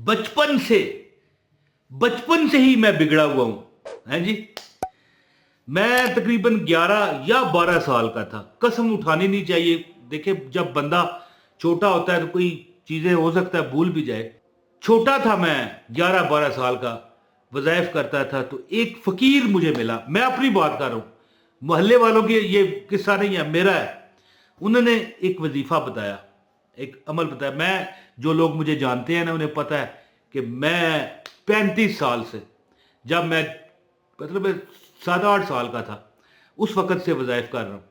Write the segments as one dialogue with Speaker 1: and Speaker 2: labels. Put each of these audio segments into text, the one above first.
Speaker 1: बचपन से ही मैं बिगड़ा हुआ हूं, हैं जी। मैं तकरीबन 11 या 12 साल का था। कसम उठानी नहीं चाहिए। देखिए, जब बंदा छोटा होता है तो कोई चीजें हो सकता है भूल भी जाए। छोटा था मैं, 11-12 साल का, वज़ाइफ करता था, तो एक फकीर मुझे मिला। मैं अपनी बात कर रहा हूँ, मोहल्ले वालों की ये किस्सा नहीं है, मेरा है। उन्होंने एक वजीफा बताया, एक अमल बताया। मैं, जो लोग मुझे जानते हैं ना, उन्हें पता है कि मैं 35 साल से, जब मैं मतलब 7-8 साल का था, उस वक़्त से वज़ाइफ कर रहा हूँ।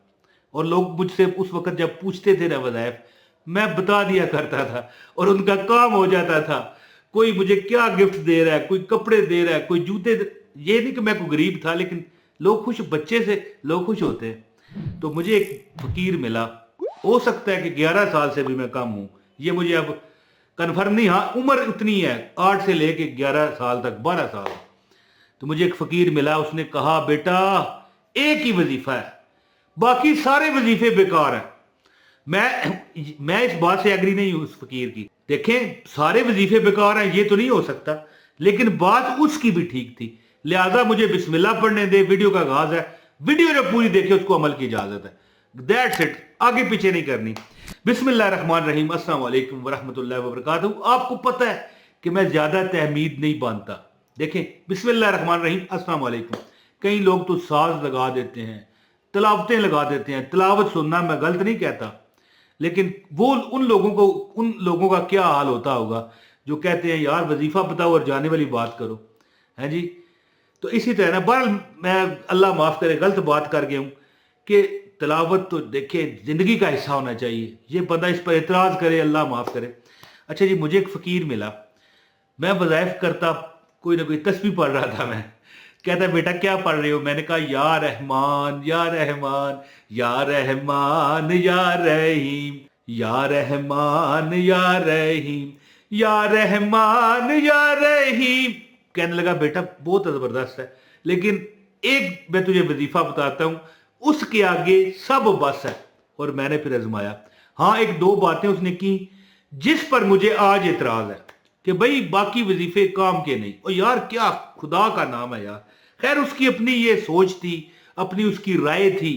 Speaker 1: और लोग मुझसे उस वक़्त जब पूछते थे ना वज़ाइफ, मैं बता दिया करता था और उनका काम हो जाता था। कोई मुझे क्या गिफ्ट दे रहा है, कोई कपड़े दे रहा है, कोई जूते ये नहीं कि मैं कोई गरीब था, लेकिन लोग खुश, बच्चे से लोग खुश होते हैं। तो मुझे एक फकीर मिला। हो सकता है कि 11 साल से भी मैं कम हूं, ये मुझे अब कन्फर्म नहीं। हाँ, उम्र उतनी है, 8 से लेके 11 साल तक, 12 साल। तो मुझे एक फकीर मिला, उसने कहा, बेटा एक ही वजीफा है, बाकी सारे वजीफे बेकार हैं। मैं इस बात से एग्री नहीं हूं उस फकीर की। देखें, सारे वजीफे बेकार हैं ये तो नहीं हो सकता, लेकिन बात उसकी भी ठीक थी। लिहाजा मुझे बिस्मिल्लाह पढ़ने दे, वीडियो का आगाज है, वीडियो जब पूरी देखे उसको अमल की इजाजत है। दैट्स इट, आगे पीछे नहीं करनी। बिस्मिल्लाहिर्रहमानिर्रहीम, अस्सलाम वालेकुम वरहमतुल्लाहि वबरकातुहू। आपको पता है कि मैं ज्यादा तहमीद नहीं बांधता। देखें, बिस्मिल्लाहिर्रहमानिर्रहीम, अस्सलाम वालेकुम। कई लोग तो साज लगा देते हैं, तलावतें लगा देते हैं। तलावत सुनना मैं गलत नहीं कहता, लेकिन वो उन लोगों का क्या हाल होता होगा जो कहते हैं यार वजीफा बताओ और जाने वाली बात करो, है जी। तो इसी तरह ना, बहरहाल मैं, अल्लाह माफ करे, गलत बात कर गया हूं कि तलावत तो देखे जिंदगी का हिस्सा होना चाहिए। ये बंदा इस पर एतराज करे, अल्लाह माफ करे। अच्छा जी, मुझे एक फकीर मिला, मैं वज़ाइफ करता, कोई ना कोई तस्बीह पढ़ रहा था मैं। कहता, बेटा क्या पढ़ रहे हो? मैंने कहा, या रहमान या रहमान या रहमान या रहीम, या रहमान या रहीम, या रहमान या रहीम। कहने लगा, बेटा बहुत जबरदस्त है, लेकिन एक मैं तुझे वजीफा बताता हूं, उसके आगे सब बस है। और मैंने फिर आजमाया। हाँ, एक दो बातें उसने की जिस पर मुझे आज एतराज है कि भाई बाकी वजीफे काम के नहीं। और यार क्या खुदा का नाम है यार। खैर, उसकी अपनी ये सोच थी, अपनी उसकी राय थी।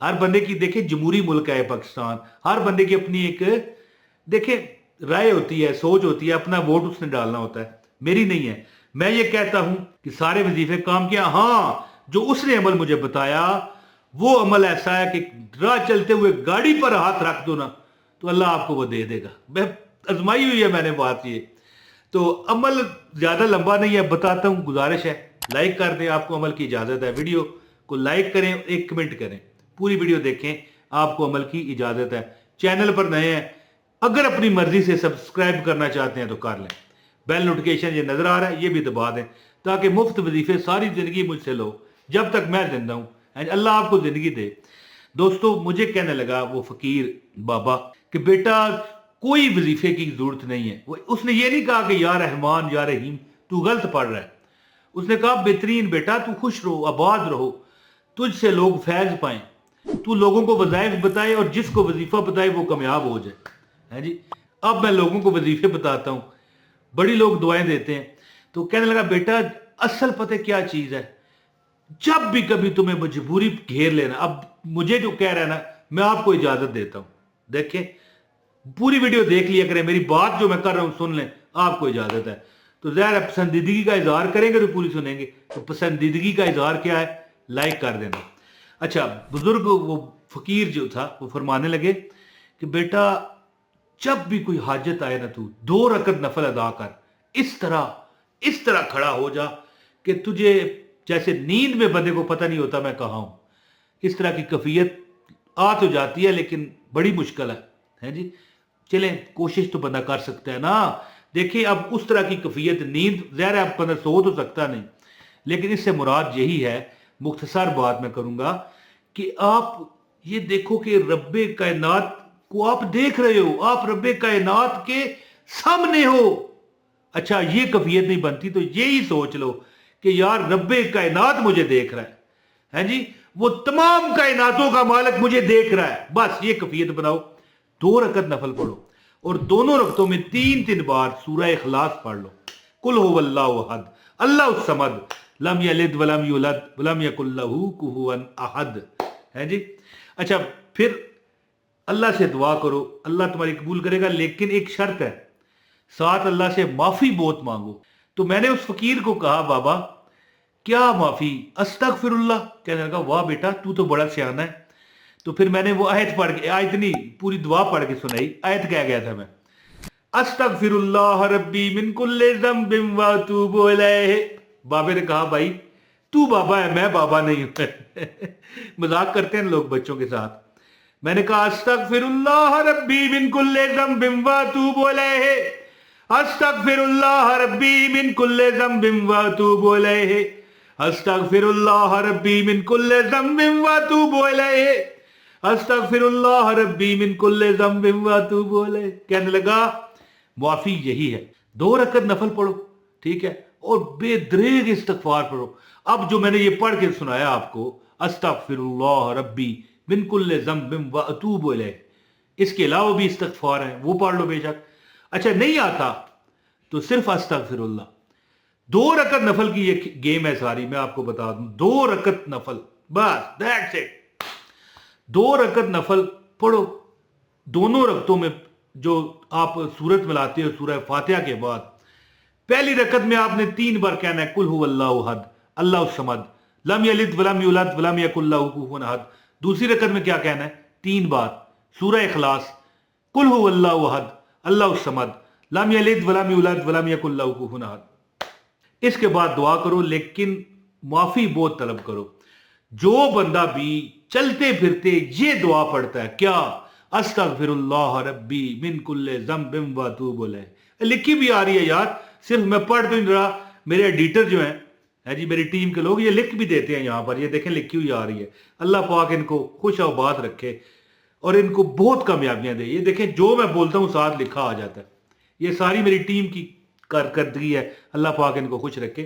Speaker 1: हर बंदे की, देखे, जमहूरी मुल्क है पाकिस्तान, हर बंदे की अपनी एक, देखे, राय होती है, सोच होती है, अपना वोट उसने डालना होता है। मेरी नहीं है। मैं ये कहता हूं कि सारे वजीफे काम किया। हाँ, जो उसने अमल मुझे बताया, वो अमल ऐसा है कि राह चलते हुए गाड़ी पर हाथ रख दो ना, तो अल्लाह आपको वो दे देगा। मैं आजमाई हुई है मैंने बात ये। तो अमल ज्यादा लंबा नहीं है, बताता हूं, गुजारिश है लाइक कर दें, आपको अमल की इजाजत है। वीडियो को लाइक करें, एक कमेंट करें, पूरी वीडियो देखें, आपको अमल की इजाजत है। चैनल पर नए हैं, अगर अपनी मर्जी से सब्सक्राइब करना चाहते हैं तो कर लें। बेल नोटिफिकेशन ये नजर आ रहा है, ये भी दबा दें, ताकि मुफ्त वजीफे सारी जिंदगी मुझसे लो जब तक मैं जिंदा हूं। अल्लाह आपको जिंदगी दे। दोस्तों, मुझे कहने लगा वो फकीर बाबा कि बेटा कोई वजीफे की जरूरत नहीं है। उसने ये नहीं कहा कि या रहमान या रहीम तू गलत पढ़ रहा है। उसने कहा, बेहतरीन बेटा, तू खुश रहो, आबाद रहो, तुझसे लोग फैज पाएं, तू लोगों को वज़ाइफ बताए और जिसको वजीफा बताए वो कामयाब हो जाए, है जी। अब मैं लोगों को वजीफे बताता हूं, बड़ी लोग दुआएं देते हैं। तो कहने लगा, बेटा असल पता क्या चीज है, जब भी कभी तुम्हें मजबूरी घेर लेना, अब मुझे जो कह रहा है ना, मैं आपको इजाजत देता हूं। देखें, पूरी वीडियो देख लिया करें, मेरी बात जो मैं कर रहा हूं सुन लें, आपको इजाजत है। तो ज़ाहिर है पसंदीदगी का इजहार करेंगे तो पूरी सुनेंगे। तो पसंदीदगी का इजहार क्या है, लाइक कर देना। अच्छा, बुजुर्ग वो फकीर जो था वो फरमाने लगे कि बेटा जब भी कोई हाजत आए ना, तू 2 रकत नफल अदा कर, इस तरह खड़ा हो जा कि तुझे जैसे नींद में बंदे को पता नहीं होता मैं कहाँ हूं। इस तरह की कैफियत आ तो जाती है, लेकिन बड़ी मुश्किल है जी। चलें, कोशिश तो बंदा कर सकता है ना। देखिए, अब उस तरह की कैफियत, नींद, ज़ाहिर है बंदा सो तो सकता नहीं, लेकिन इससे मुराद यही है, मुख्तसर बात मैं करूंगा, कि आप ये देखो कि रब्बे कायनात को आप देख रहे हो, आप रब्बे कायनात के सामने हो। अच्छा, ये कैफियत नहीं बनती तो यही सोच लो कि यार रब्बे कायनात मुझे देख रहा है जी, वो तमाम कायनातों का मालिक मुझे देख रहा है। बस ये कैफियत बनाओ, 2 रकत नफल पढ़ो। और दोनों रकतों में 3-3 बार सूरह इखलास पढ़ लो। कुल हुवल्लाहु अहद अल्लाहुस समद लम यलिद वलम यूलद वलम यकुल लहू कुफुवन अहद है जी। अच्छा, फिर अल्लाह से दुआ करो, अल्लाह तुम्हारी कबूल करेगा, लेकिन एक शर्त है, साथ अल्लाह से माफी बहुत मांगो। तो मैंने उस फकीर को कहा, बाबा क्या माफी? अस्तगफिरुल्लाह। कहने लगा, वाह बेटा तू तो बड़ा सियाना है। तो फिर मैंने वो आयत पढ़ के, आयत नहीं पूरी दुआ पढ़ के सुनाई। आयत कह गया था मैं, अस्तगफिरुल्लाह रब्बी मिन कुल्लि ज़ंबिन व अतूबु इलैहि। बाबे ने कहा, भाई तू बाबा है, मैं बाबा नहीं हूं। मजाक करते हैं लोग बच्चों के साथ। मैंने कहा, अस्तगफिरुल्लाह रब्बी मिन कुल्लि ज़ंबिन व अतूबु इलैहि, अस्तगफिरुल्लाह रब्बी मिन कुल्लि ज़ंबिन व अतूबु इलैहि, अस्तगफिरुल्लाह रब्बी मिन कुल्लि ज़ंबिन व अतूबु इलैहि, अस्तगफिरुल्लाह रब्बी मिन कुल्लि ज़ंबिन व अतूबु इलैहि। कहने लगा, माफी यही है, 2 रकत नफल पढ़ो, ठीक है, और बेदरेग इस्तिगफार पढ़ो। अब जो मैंने ये पढ़ के सुनाया आपको, अस्तगफिरुल्लाह रब्बी मिन कुल्लि ज़ंबिन व अतूबु इलैहि, इसके अलावा भी इस्तिगफार है, वो पढ़ लो बेशक। अच्छा, नहीं आता तो सिर्फ अस्तगफिरुल्लाह। 2 रकत नफल की ये गेम है सारी, मैं आपको बता दूं, 2 रकत नफल, बस दैट्स इट। 2 रकत नफल पढ़ो, दोनों रकतों में जो आप सूरत मिलाते हो सूरह फातिहा के बाद, पहली रकत में आपने 3 बार कहना है कुल हुवल्लाहु अहद अल्लाहुस समद लम यलिद वलम यूलद वलम यकुल लहू कुफुवन अहद। दूसरी रकत में क्या कहना है? 3 बार सूरह इखलास, कुल हुवल्लाहु अहद अल्लाहुस समद लम यलिद वलम यूलद वलम यकुल लहू कुफुवन अहद। इसके बाद दुआ करो, लेकिन माफी बहुत तलब करो। जो बंदा भी चलते फिरते ये दुआ पढ़ता है, क्या? अस्तगफिरुल्लाह रब्बी मिन कुल्लि ज़ंबिन व अतूबु इलैहि। लिखी भी आ रही है यार, सिर्फ मैं पढ़ तो नहीं रहा, मेरे एडिटर जो है जी, मेरी टीम के लोग ये लिख भी देते हैं यहाँ पर, ये देखें लिखी हुई आ रही है। अल्लाह पाक इनको खुश आबाद रखे और इनको बहुत कामयाबियां दे। ये देखें जो मैं बोलता हूँ साथ लिखा आ जाता है। ये सारी मेरी टीम की कारकर्दगी है, अल्लाह पाक इनको खुश रखे।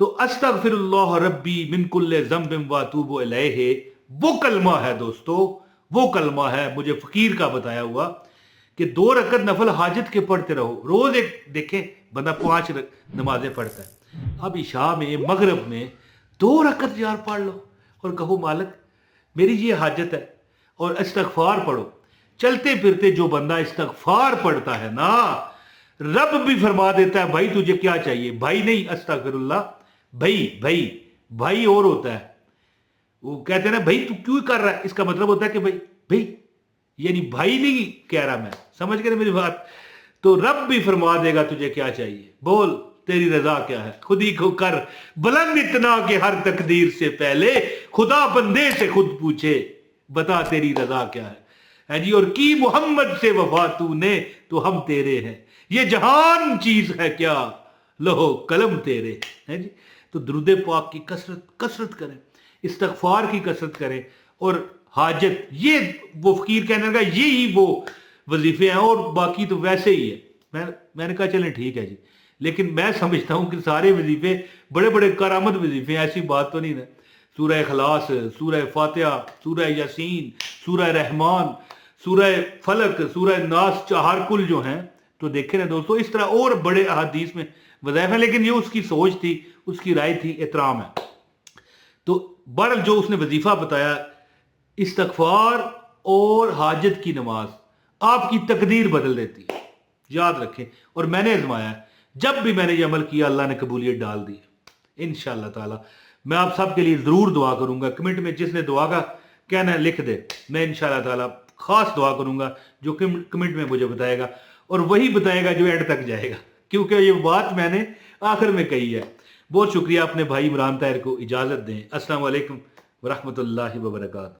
Speaker 1: तो अस्तगफिरुल्लाह रब्बी मिन कुल्लि ज़ंबिन व अतूबु इलैहि वो कलमा है दोस्तों, वो कलमा है मुझे फकीर का बताया हुआ कि 2 रकत नफल हाजत के पढ़ते रहो। रोज एक देखें बंदा 5 नमाजें पढ़ता है, अब इशा में मगरिब में 2 रकत यार पढ़ लो और कहो मालिक मेरी ये हाजत है, और इस्तगफार पढ़ो। चलते फिरते जो बंदा इस्तगफार पढ़ता है ना, रब भी फरमा देता है भाई तुझे क्या चाहिए। भाई नहीं, अस्तगफिरुल्लाह, भाई भाई भाई और होता है। वो कहते हैं ना भाई तू क्यों कर रहा है, इसका मतलब होता है कि भाई भाई, यानी भाई नहीं कह रहा मैं, समझ गए मेरी बात। तो रब भी फरमा देगा तुझे क्या चाहिए, बोल तेरी रजा क्या है, खुद ही को कर बुलंद इतना कि हर तकदीर से पहले खुदा बंदे से खुद पूछे बता तेरी रजा क्या है जी। और की मोहम्मद से वफा तूने तो हम तेरे हैं, ये जहान चीज है क्या लो कलम तेरे है जी। तो दुरूद पाक की कसरत करें, इस्तगफार की कसरत करें, और हाजत ये वो फकीर कहने लगा यही वो वजीफे हैं, और बाकी तो वैसे ही है। मैंने कहा चलें ठीक है जी, लेकिन मैं समझता हूं कि सारे वजीफे बड़े बड़े करामत वजीफे हैं, ऐसी बात तो नहीं है। सूरह इखलास, सूरह फातिहा, सूरह यासीन, सूरह रहमान, सूरह फलक, सूरह नास, चार कुल जो हैं, तो देखे ना दोस्तों इस तरह और बड़े अहादीस में वज़ाइफ हैं, लेकिन ये उसकी सोच थी, उसकी राय थी, एहतराम है। तो बहरहाल जो उसने वजीफा बताया, इस्तगफार और हाजत की नमाज आपकी तकदीर बदल देती है, याद रखें। और मैंने आजमाया है, जब भी मैंने ये अमल किया अल्लाह ने कबूलियत डाल दी है इंशाअल्लाह ताला। मैं आप सब के लिए जरूर दुआ करूंगा, कमेंट में जिसने दुआ का कहना है लिख दे, मैं इंशाअल्लाह ताला खास दुआ करूंगा जो कमेंट में मुझे बताएगा, और वही बताएगा जो एंड तक जाएगा, क्योंकि ये बात मैंने आखिर में कही है। बहुत शुक्रिया, अपने भाई इमरान ताहिर को इजाजत दें। अस्सलाम वालेकुम व रहमतुल्लाहि व बरकातहू।